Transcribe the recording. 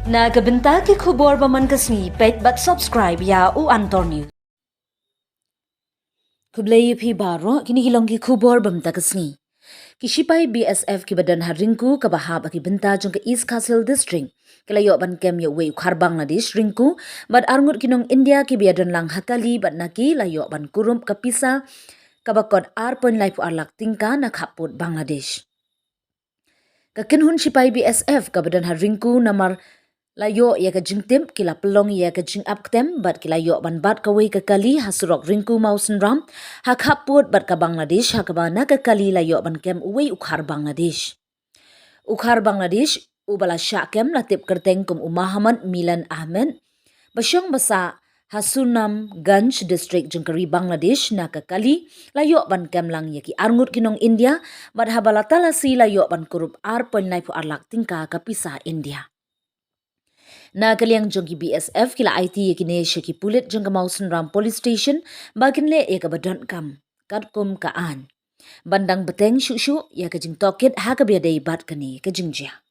Nagabenta ki khubor baman kasni pet but subscribe ya u Antor News. Kublai phi baro kini hilong ki khubor bamta kasni. Kishipai BSF ki badan harinku kabahab aki benta jong ke East Castle District. Kelayo ban kem yo we ukhar Bangladesh rinku bad arngut kinong India ki biadan lang hatali bad naki layo ban kurup ka pisa kabakod arpon laipu arlak tyngka na khappud Bangladesh. Kakinhun sipai BSF ka badan harinku namar layo ya ka jingtim kila pelong ya ka jing aptem bat kila yo ban bat ka wei ka kali hasurok rinku mausen ram ha khappud bat ka Bangladesh ha ka bana ka kali layo ban kem wei ukhar Bangladesh ubala syakem latip kerteng kum Muhammad Milan Ahmed basyong basa Hasunam Ganj district jengkari Bangladesh na ka kali layo ban kem lang ya ki arngut kinong India bat habalatala si layo ban kurup arpon naipu arlak tingka ka pisa India. Na kaliang jongki BSF kila IT yakine syaki pulit jongka Mausen Ram Police Station bagin le ya kabadon kam kum kaan bandang beteng syuk ya kajing tokit ha kabiadai bat kani kajing jia.